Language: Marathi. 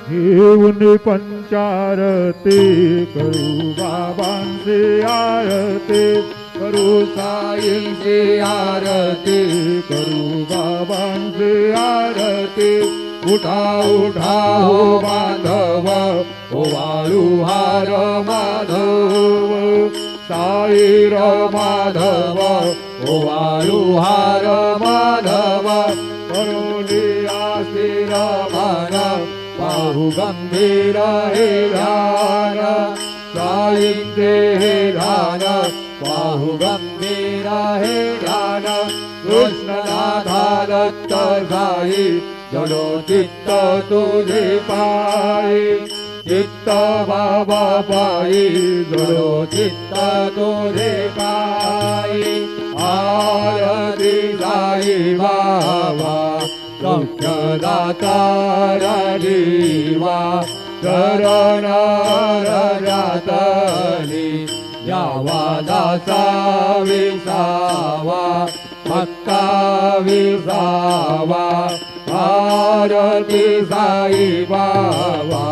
घेऊन पंचारती करू बाबांची आरती करू साईंची आरती करू बाबांची आरती उठा उठा हो माधव हो वाळू हार माधव साईर माधव हो वाळू हार माधव करोली आशीर मान पाहू गंभीर हे ध्यान साईंचे हे ध्यान पाहू गंभीर हे ध्यान कृष्णनाथा दत्त साई जडो चित्त तुझे पायी चित्त बाबा पायी जडो चित्त तुझे पायी आरती साई बाबा सौख्यदाता जीवा चरण रजातली यावा दासा विसावा भक्ता विसावा आरती साई बाबा